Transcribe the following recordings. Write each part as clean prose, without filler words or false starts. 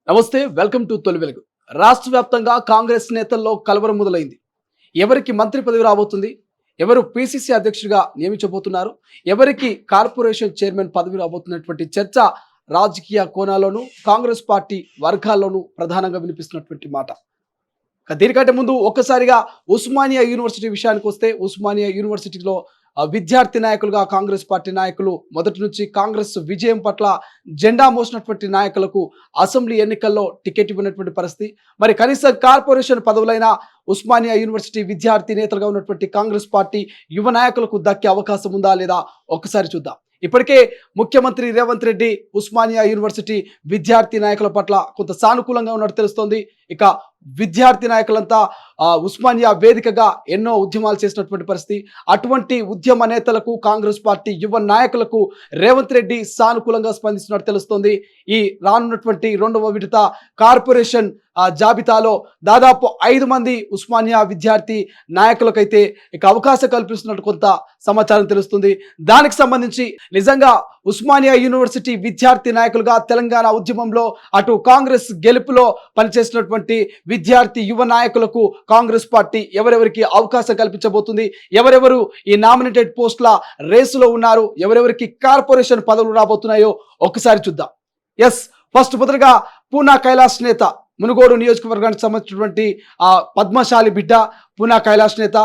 నమస్తే, welcome to తొలి వెలుగు. రాష్ట్ర వ్యాప్తంగా కాంగ్రెస్ నేతల్లో కలవరం మొదలైంది. ఎవరికి మంత్రి పదవి రాబోతుంది, ఎవరు పిసిసి అధ్యక్షుడిగా నియమించబోతున్నారు, ఎవరికి కార్పొరేషన్ చైర్మన్ పదవి రాబోతున్నటువంటి చర్చ రాజకీయ కోణాల్లోనూ కాంగ్రెస్ పార్టీ వర్గాల్లోనూ ప్రధానంగా వినిపిస్తున్నటువంటి మాట. దీనికంటే ముందు ఒక్కసారిగా ఉస్మానియా యూనివర్సిటీ విషయానికి వస్తే, ఉస్మానియా యూనివర్సిటీలో విద్యార్థి నాయకులుగా కాంగ్రెస్ పార్టీ నాయకులు మొదటి నుంచి కాంగ్రెస్ విజయం పట్ల జెండా మోసినటువంటి నాయకులకు అసెంబ్లీ ఎన్నికల్లో టికెట్ ఇవ్వనటువంటి పరిస్థితి. మరి కనీసం కార్పొరేషన్ పదవులైన ఉస్మానియా యూనివర్సిటీ విద్యార్థి నేతలుగా ఉన్నటువంటి కాంగ్రెస్ పార్టీ యువ నాయకులకు దక్కే అవకాశం ఉందా లేదా ఒక్కసారి చూద్దాం. ఇప్పటికే ముఖ్యమంత్రి రేవంత్ రెడ్డి ఉస్మానియా యూనివర్సిటీ విద్యార్థి నాయకుల పట్ల కొంత సానుకూలంగా ఉన్నట్టు తెలుస్తోంది. ఇక విద్యార్థి నాయకులంతా ఉస్మానియా వేదికగా ఎన్నో ఉద్యమాలు చేసినటువంటి పరిస్థితి. అటువంటి ఉద్యమ నేతలకు కాంగ్రెస్ పార్టీ యువ నాయకులకు రేవంత్ రెడ్డి సానుకూలంగా స్పందిస్తున్నట్టు తెలుస్తోంది. ఈ రానున్నటువంటి రెండవ విడత కార్పొరేషన్ జాబితాలో దాదాపు 5 మంది ఉస్మానియా విద్యార్థి నాయకులకైతే ఇక అవకాశం కల్పిస్తున్నట్టు కొంత సమాచారం తెలుస్తుంది. దానికి సంబంధించి నిజంగా ఉస్మానియా యూనివర్సిటీ విద్యార్థి నాయకులుగా తెలంగాణ ఉద్యమంలో అటు కాంగ్రెస్ గెలుపులో పనిచేసినటువంటి విద్యార్థి యువ నాయకులకు కాంగ్రెస్ పార్టీ ఎవరెవరికి అవకాశం కల్పించబోతుంది, ఎవరెవరు ఈ నామినేటెడ్ పోస్టుల రేసులో ఉన్నారు, ఎవరెవరికి కార్పొరేషన్ పదవులు రాబోతున్నాయో ఒక్కసారి చూద్దాం. ఫస్ట్ మొదటగా పూనా కైలాస్ నేత, మునుగోడు నియోజకవర్గానికి సంబంధించినటువంటి పద్మశాలి బిడ్డ పూనా కైలాస్ నేత.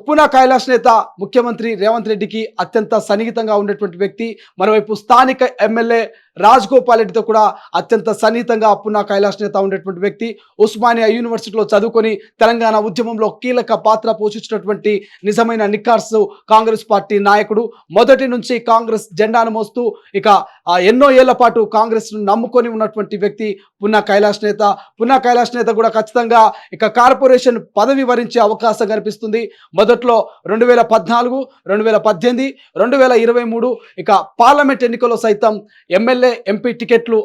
పూనా కైలాస్ నేత ముఖ్యమంత్రి రేవంత్ రెడ్డికి అత్యంత సన్నిహితంగా ఉండేటువంటి వ్యక్తి. మరోవైపు స్థానిక ఎమ్మెల్యే రాజగోపాల్ రెడ్డితో కూడా అత్యంత సన్నిహితంగా పూనా కైలాస్ నేత ఉండేటువంటి వ్యక్తి. ఉస్మానియా యూనివర్సిటీలో చదువుకొని తెలంగాణ ఉద్యమంలో కీలక పాత్ర పోషించినటువంటి నిజమైన నిఖార్సు కాంగ్రెస్ పార్టీ నాయకుడు. మొదటి నుంచి కాంగ్రెస్ జెండాను మోస్తూ ఇక ఎన్నో ఏళ్ల పాటు కాంగ్రెస్ ను నమ్ముకొని ఉన్నటువంటి వ్యక్తి పూనా కైలాస్ నేత. పూనా కైలాస్ నేత కూడా ఖచ్చితంగా ఇక కార్పొరేషన్ పదవి వరించే అవకాశం కనిపిస్తుంది. మొదట్లో 2014, 2018, 2023 ఇక పార్లమెంట్ ఎన్నికల్లో సైతం ఎమ్మెల్యే ఎంపీ టికెట్లు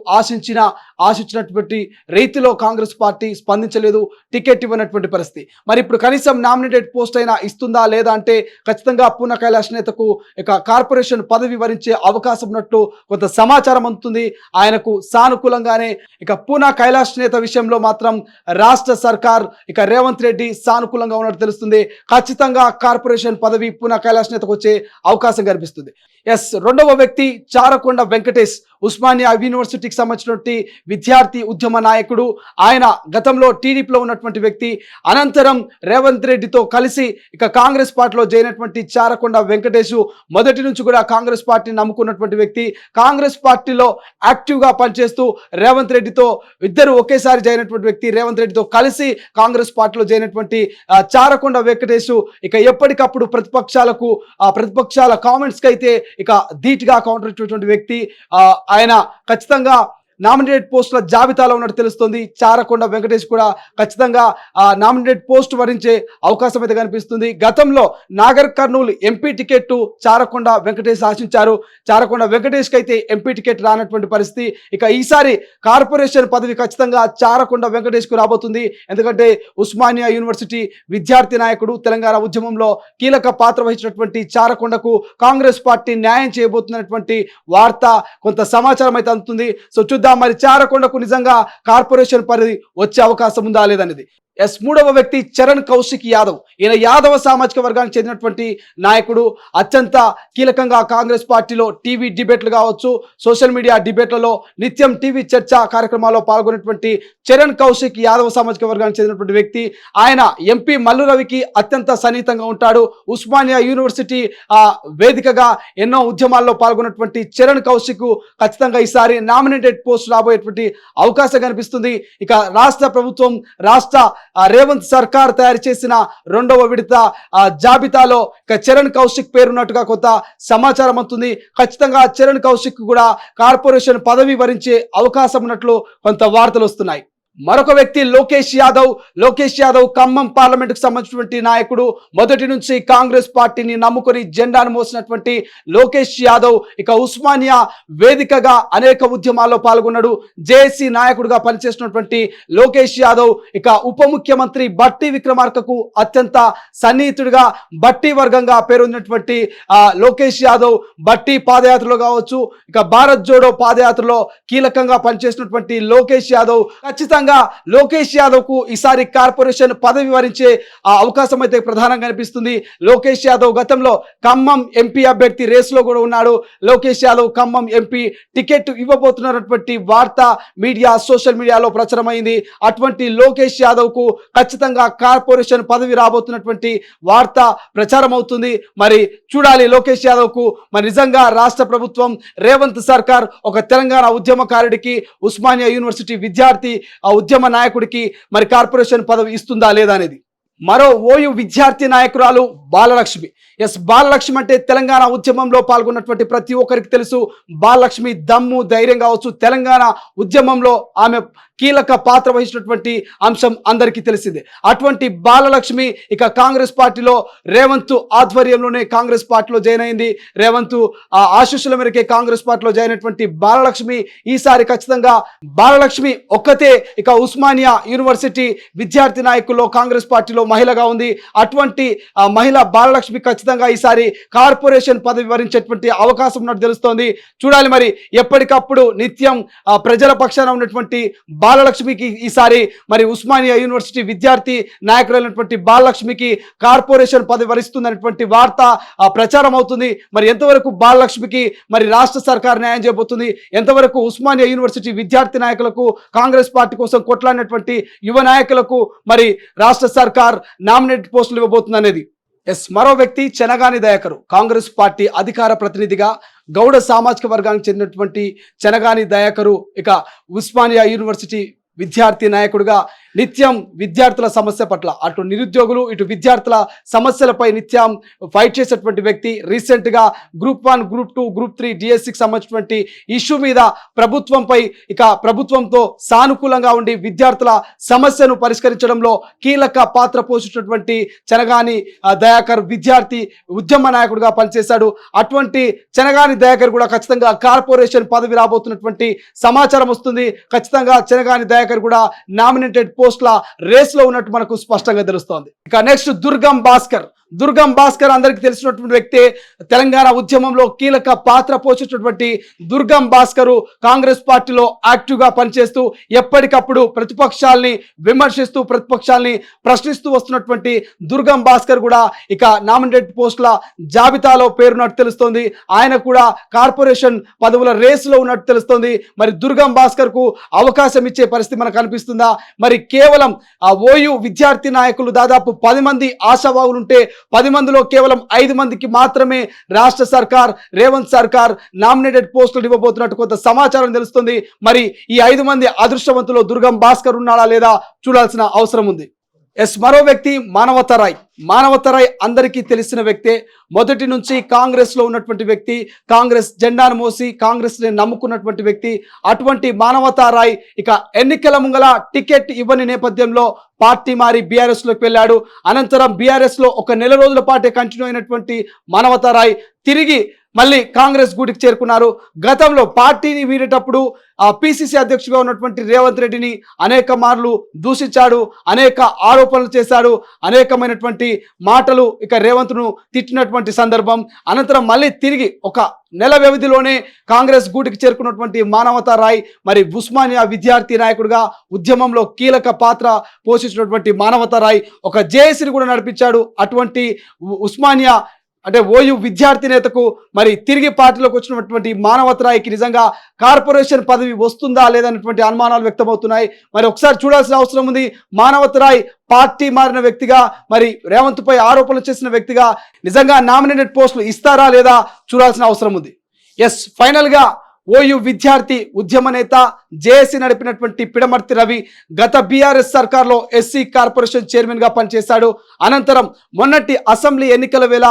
ఆశించినటువంటి రీతిలో కాంగ్రెస్ పార్టీ స్పందించలేదు, టికెట్ ఇవ్వనటువంటి పరిస్థితి. మరి ఇప్పుడు కనీసం నామినేటెడ్ పోస్ట్ అయినా ఇస్తుందా లేదా అంటే ఖచ్చితంగా పూనా కైలాస్ నేతకు ఇక కార్పొరేషన్ పదవి వరించే అవకాశం ఉన్నట్టు కొంత సమాచారం అందుతుంది. ఆయనకు సానుకూలంగానే ఇక పూనా కైలాస్ నేత విషయంలో మాత్రం రాష్ట్ర సర్కార్ ఇక రేవంత్ రెడ్డి సానుకూలంగా ఉన్నట్టు తెలుస్తుంది. ఖచ్చితంగా కార్పొరేషన్ పదవి పూనా కైలాస్ నేతకు వచ్చే అవకాశం కనిపిస్తుంది. రెండవ వ్యక్తి చారకొండ వెంకటేష్, ఉస్మానియా యూనివర్సిటీకి సంబంధించినటువంటి విద్యార్థి ఉద్యమ నాయకుడు. ఆయన గతంలో టీడీపీలో ఉన్నటువంటి వ్యక్తి. అనంతరం రేవంత్ రెడ్డితో కలిసి ఇక కాంగ్రెస్ పార్టీలో చేరినటువంటి చారకొండ వెంకటేష్ మొదటి నుంచి కూడా కాంగ్రెస్ పార్టీని నమ్ముకున్నటువంటి వ్యక్తి. కాంగ్రెస్ పార్టీలో యాక్టివ్గా పనిచేస్తూ రేవంత్ రెడ్డితో ఇద్దరు ఒకేసారి చేరినటువంటి వ్యక్తి. రేవంత్ రెడ్డితో కలిసి కాంగ్రెస్ పార్టీలో చేరినటువంటి చారకొండ వెంకటేష్ ఇక ఎప్పటికప్పుడు ప్రతిపక్షాల కామెంట్స్కి అయితే ఇక ధీటుగా కౌంటర్ ఇచ్చేటువంటి వ్యక్తి. ఆయన ఖచ్చితంగా నామినేటెడ్ పోస్టుల జాబితాలో ఉన్నట్టు తెలుస్తుంది. చారకొండ వెంకటేష్ కూడా ఖచ్చితంగా నామినేటెడ్ పోస్ట్ వరించే అవకాశం అయితే కనిపిస్తుంది. గతంలో నాగర్ కర్నూలు ఎంపీ టికెట్ చారకొండ వెంకటేష్ ఆశించారు. చారకొండ వెంకటేష్కి అయితే ఎంపీ టికెట్ రానటువంటి పరిస్థితి. ఇక ఈసారి కార్పొరేషన్ పదవి ఖచ్చితంగా చారకొండ వెంకటేష్కు రాబోతుంది. ఎందుకంటే ఉస్మానియా యూనివర్సిటీ విద్యార్థి నాయకుడు, తెలంగాణ ఉద్యమంలో కీలక పాత్ర వహించినటువంటి చారకొండకు కాంగ్రెస్ పార్టీ న్యాయం చేయబోతున్నటువంటి వార్త కొంత సమాచారం అయితే అందుతుంది. చూద్దాం మరి చారకొండకు నిజంగా కార్పొరేషన్ పరిధి వచ్చే అవకాశం ఉందా లేదనేది. మూడవ వ్యక్తి చరణ్ కౌశిక్ యాదవ్. ఈయన యాదవ సామాజిక వర్గానికి చెందినటువంటి నాయకుడు. అత్యంత కీలకంగా కాంగ్రెస్ పార్టీలో టీవీ డిబేట్లు కావచ్చు, సోషల్ మీడియా డిబేట్లలో నిత్యం టీవీ చర్చ కార్యక్రమాల్లో పాల్గొనేటువంటి చరణ్ కౌశిక్ యాదవ సామాజిక వర్గానికి చెందినటువంటి వ్యక్తి. ఆయన ఎంపీ మల్లు రవికి అత్యంత సన్నిహితంగా ఉంటాడు. ఉస్మానియా యూనివర్సిటీ వేదికగా ఎన్నో ఉద్యమాల్లో పాల్గొన్నటువంటి చరణ్ కౌశిక్ ఖచ్చితంగా ఈసారి నామినేటెడ్ పోస్ట్ రాబోయేటువంటి అవకాశం కనిపిస్తుంది. ఇక రాష్ట్ర ప్రభుత్వం, రేవంత్ సర్కార్ తయారు చేసిన రెండవ విడత జాబితాలో చరణ్ కౌశిక్ పేరున్నట్టుగా కొంత సమాచారం అందుతుంది. ఖచ్చితంగా చరణ్ కౌశిక్ కూడా కార్పొరేషన్ పదవి వరించే అవకాశం ఉన్నట్లు కొంత వార్తలు వస్తున్నాయి. మరొక వ్యక్తి లోకేష్ యాదవ్ ఖమ్మం పార్లమెంట్ కు సంబంధించినటువంటి నాయకుడు. మొదటి నుంచి కాంగ్రెస్ పార్టీని నమ్ముకొని జెండాను మోసినటువంటి లోకేష్ యాదవ్ ఇక ఉస్మానియా వేదికగా అనేక ఉద్యమాల్లో పాల్గొన్నాడు. జేఏసీ నాయకుడిగా పనిచేసినటువంటి లోకేష్ యాదవ్ ఇక ఉప ముఖ్యమంత్రి బట్టి విక్రమార్కకు అత్యంత సన్నిహితుడిగా బట్టి వర్గంగా పేరొందినటువంటి లోకేష్ యాదవ్ బట్టి పాదయాత్రలో కావచ్చు, ఇక భారత్ జోడో పాదయాత్రలో కీలకంగా పనిచేసినటువంటి లోకేష్ యాదవ్ ఖచ్చితంగా లోకేష్ యాదవ్ కు ఈసారి కార్పొరేషన్ పదవి వరించే అవకాశం అయితే ప్రధానంగా కనిపిస్తుంది. లోకేష్ యాదవ్ గతంలో ఖమ్మం ఎంపీ అభ్యర్థి రేసులో కూడా ఉన్నాడు. లోకేష్ యాదవ్ ఖమ్మం ఎంపీ టికెట్ ఇవ్వబోతున్నటువంటి వార్త మీడియా సోషల్ మీడియాలో ప్రచారమైంది. అటువంటి లోకేష్ యాదవ్ కు ఖచ్చితంగా కార్పొరేషన్ పదవి రాబోతున్నటువంటి వార్త ప్రచారం అవుతుంది. మరి చూడాలి లోకేష్ యాదవ్ కు మరి నిజంగా రాష్ట్ర ప్రభుత్వం రేవంత్ సర్కార్ ఒక తెలంగాణ ఉద్యమకారుడికి ఉస్మానియా యూనివర్సిటీ విద్యార్థి ఉద్యమ నాయకుడికి మరి కార్పొరేషన్ పదవి ఇస్తుందా లేదా అనేది. మరో ఓయూ విద్యార్థి నాయకురాలు బాలలక్ష్మి. బాలలక్ష్మి అంటే తెలంగాణ ఉద్యమంలో పాల్గొన్నటువంటి ప్రతి ఒక్కరికి తెలుసు. బాలలక్ష్మి దమ్ము ధైర్యం కావచ్చు, తెలంగాణ ఉద్యమంలో ఆమె కీలక పాత్ర వహించినటువంటి అంశం అందరికీ తెలిసిందే. అటువంటి బాలలక్ష్మి ఇక కాంగ్రెస్ పార్టీలో రేవంత్ ఆధ్వర్యంలోనే కాంగ్రెస్ పార్టీలో జాయిన్ అయింది. రేవంత్ ఆశీస్సుల మేరకే కాంగ్రెస్ పార్టీలో జాయిన్ అయినటువంటి బాలలక్ష్మి ఈసారి ఖచ్చితంగా బాలలక్ష్మి ఒక్కతే ఇక ఉస్మానియా యూనివర్సిటీ విద్యార్థి నాయకుల్లో కాంగ్రెస్ పార్టీలో మహిళగా ఉంది. అటువంటి మహిళ బాలలక్ష్మి ఖచ్చితంగా ఈసారి కార్పొరేషన్ పదవి వరించేటువంటి అవకాశం ఉన్నట్టు తెలుస్తోంది. చూడాలి మరి ఎప్పటికప్పుడు నిత్యం ప్రజల పక్షాన ఉన్నటువంటి బాలలక్ష్మికి ఈసారి మరి ఉస్మానియా యూనివర్సిటీ విద్యార్థి నాయకులైనటువంటి బాలలక్ష్మికి కార్పొరేషన్ పదవి వరిస్తుందనేటువంటి వార్త ప్రచారం అవుతుంది. మరి ఎంతవరకు బాలలక్ష్మికి మరి రాష్ట్ర సర్కార్ న్యాయం చేయబోతుంది, ఎంతవరకు ఉస్మానియా యూనివర్సిటీ విద్యార్థి నాయకులకు కాంగ్రెస్ పార్టీ కోసం కొట్లాడినటువంటి యువ నాయకులకు మరి రాష్ట్ర సర్కార్ నామినేటెడ్ పోస్టులు ఇవ్వబోతుంది అనేది. మరో వ్యక్తి చెనగాని దయాకర్. కాంగ్రెస్ పార్టీ అధికార ప్రతినిధిగా గౌడ సామాజిక వర్గానికి చెందినటువంటి చెనగాని దయాకరు ఇక ఉస్మానియా యూనివర్సిటీ విద్యార్థి నాయకుడిగా నిత్యం విద్యార్థుల సమస్య పట్ల అటు నిరుద్యోగులు ఇటు విద్యార్థుల సమస్యలపై నిత్యం ఫైట్ చేసేటువంటి వ్యక్తి. రీసెంట్గా గ్రూప్ 1, గ్రూప్ 2, గ్రూప్ 3 డిఎస్సికి సంబంధించినటువంటి ఇష్యూ మీద ప్రభుత్వంపై ఇక ప్రభుత్వంతో సానుకూలంగా ఉండి విద్యార్థుల సమస్యను పరిష్కరించడంలో కీలక పాత్ర పోషించినటువంటి చెనగాని దయాకర్ విద్యార్థి ఉద్యమ నాయకుడిగా పనిచేశాడు. అటువంటి చెనగాని దయాకర్ కూడా ఖచ్చితంగా కార్పొరేషన్ పదవి రాబోతున్నటువంటి సమాచారం వస్తుంది. ఖచ్చితంగా చెనగాని దయాకర్ కూడా నామినేటెడ్ పోస్టుల రేస్లో ఉన్నట్టు మనకు స్పష్టంగా తెలుస్తోంది. ఇక నెక్స్ట్ దుర్గం భాస్కర్ అందరికీ తెలిసినటువంటి వ్యక్తే. తెలంగాణ ఉద్యమంలో కీలక పాత్ర పోషించినటువంటి దుర్గం భాస్కర్ కాంగ్రెస్ పార్టీలో యాక్టివ్గా పనిచేస్తూ ఎప్పటికప్పుడు ప్రతిపక్షాల్ని విమర్శిస్తూ ప్రతిపక్షాల్ని ప్రశ్నిస్తూ వస్తున్నటువంటి దుర్గం భాస్కర్ కూడా ఇక నామినేటెడ్ పోస్టుల జాబితాలో పేరున్నట్టు తెలుస్తోంది. ఆయన కూడా కార్పొరేషన్ పదవుల రేసులో ఉన్నట్టు తెలుస్తోంది. మరి దుర్గం భాస్కర్ కు అవకాశం ఇచ్చే పరిస్థితి మనకు కనిపిస్తుందా? మరి కేవలం ఓయూ విద్యార్థి నాయకులు దాదాపు 10 మంది ఆశావాహులుంటే 10 మందిలో కేవలం 5 మందికి మాత్రమే రాష్ట్ర సర్కార్ రేవంత్ సర్కార్ నామినేటెడ్ పోస్టులు ఇవ్వబోతున్నట్టు కొంత సమాచారం తెలుస్తుంది. మరి ఈ 5 మంది అదృష్టవంతులు దుర్గం భాస్కర్ ఉన్నాడా లేదా చూడాల్సిన అవసరం ఉంది. మరో వ్యక్తి మానవతరాయ్ అందరికీ తెలిసిన వ్యక్తే. మొదటి నుంచి కాంగ్రెస్ లో ఉన్నటువంటి వ్యక్తి, కాంగ్రెస్ జెండాను మోసి కాంగ్రెస్ ని నమ్ముకున్నటువంటి వ్యక్తి. అటువంటి మానవతారాయ్ ఇక ఎన్నికల ముంగల టికెట్ ఇవ్వని నేపథ్యంలో పార్టీ మారి బీఆర్ఎస్ లోకి వెళ్ళాడు. అనంతరం బీఆర్ఎస్ లో ఒక నెల రోజుల పాటే కంటిన్యూ అయినటువంటి మానవతారాయ్ తిరిగి మళ్ళీ కాంగ్రెస్ గూటికి చేరుకున్నారు. గతంలో పార్టీని వీడేటప్పుడు పిసిసి అధ్యక్షుడిగా ఉన్నటువంటి రేవంత్ రెడ్డిని అనేక మార్లు దూషించాడు, అనేక ఆరోపణలు చేశాడు, అనేకమైనటువంటి మాటలు ఇక రేవంత్ను తిట్టినటువంటి సందర్భం. అనంతరం మళ్ళీ తిరిగి ఒక నెల వ్యవధిలోనే కాంగ్రెస్ గూటికి చేరుకున్నటువంటి మానవతారాయ్ మరి ఉస్మానియా విద్యార్థి నాయకుడిగా ఉద్యమంలో కీలక పాత్ర పోషించినటువంటి మానవతారాయ్ ఒక జేఏసీని కూడా నడిపించాడు. అటువంటి ఉస్మానియా అంటే ఓయూ విద్యార్థి నేతకు మరి తిరిగి పార్టీలోకి వచ్చినటువంటి మానవతరాయ్కి నిజంగా కార్పొరేషన్ పదవి వస్తుందా లేదన్నటువంటి అనుమానాలు వ్యక్తమవుతున్నాయి. మరి ఒకసారి చూడాల్సిన అవసరం ఉంది. మానవతరాయ్ పార్టీ మారిన వ్యక్తిగా మరి రేవంత్ పై ఆరోపణలు చేసిన వ్యక్తిగా నిజంగా నామినేటెడ్ పోస్టులు ఇస్తారా లేదా చూడాల్సిన అవసరం ఉంది. ఫైనల్ గా ఓయూ విద్యార్థి ఉద్యమ నేత జేఏసీ నడిపినటువంటి పిడమర్తి రవి గత బీఆర్ఎస్ సర్కార్లో ఎస్సీ కార్పొరేషన్ చైర్మన్ గా పనిచేశాడు. అనంతరం మొన్నటి అసెంబ్లీ ఎన్నికల వేళ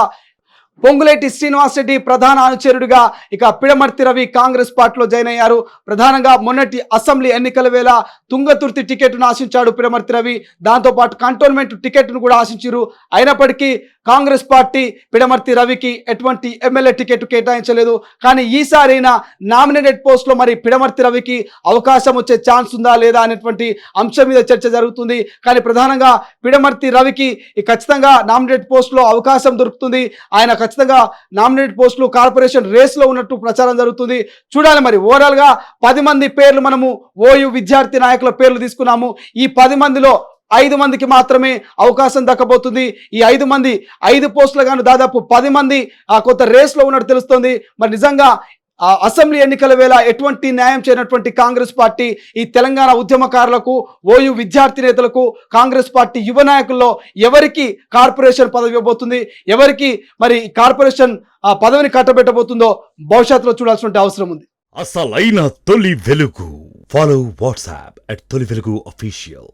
పొంగులేటి శ్రీనివాసరెడ్డి ప్రధాన అనుచరుడిగా ఇక పిడమర్తి రవి కాంగ్రెస్ పార్టీలో జాయిన్ అయ్యారు. ప్రధానంగా మొన్నటి అసెంబ్లీ ఎన్నికల వేళ తుంగతుర్తి టికెట్ను ఆశించాడు పిడమర్తి రవి. దాంతోపాటు కంటోన్మెంట్ టికెట్ను కూడా ఆశించారు. అయినప్పటికీ కాంగ్రెస్ పార్టీ పిడమర్తి రవికి ఎటువంటి ఎమ్మెల్యే టికెట్ కేటాయించలేదు. కానీ ఈసారైనా నామినేటెడ్ పోస్టులో మరి పిడమర్తి రవికి అవకాశం వచ్చే ఛాన్స్ ఉందా లేదా అనేటువంటి అంశం మీద చర్చ జరుగుతుంది. కానీ ప్రధానంగా పిడమర్తి రవికి ఖచ్చితంగా నామినేటెడ్ పోస్టులో అవకాశం దొరుకుతుంది. ఆయన ఖచ్చితంగా నామినేటెడ్ పోస్టులు కార్పొరేషన్ రేస్లో ఉన్నట్టు ప్రచారం జరుగుతుంది. చూడాలి మరి ఓవరాల్గా 10 మంది పేర్లు మనము ఓయూ విద్యార్థి నాయకుల పేర్లు తీసుకున్నాము. ఈ 10 మందిలో 5 మందికి మాత్రమే అవకాశం దక్కబోతుంది. ఈ 5 మంది 5 పోస్టులు గాను దాదాపు 10 మంది కొంత రేస్లో ఉన్నట్టు తెలుస్తుంది. మరి నిజంగా అసెంబ్లీ ఎన్నికల వేళ ఎటువంటి న్యాయం చేయనటువంటి కాంగ్రెస్ పార్టీ ఈ తెలంగాణ ఉద్యమకారులకు, ఓయూ విద్యార్థి నేతలకు, కాంగ్రెస్ పార్టీ యువ నాయకుల్లో ఎవరికి కార్పొరేషన్ పదవి ఇవ్వబోతుంది, ఎవరికి మరి కార్పొరేషన్ పదవిని కట్టబెట్టబోతుందో భవిష్యత్తులో చూడాల్సిన అవసరం ఉంది. అసలైన తొలి వెలుగు. ఫాలో వాట్సాప్ @తొలి వెలుగు అఫీషియల్.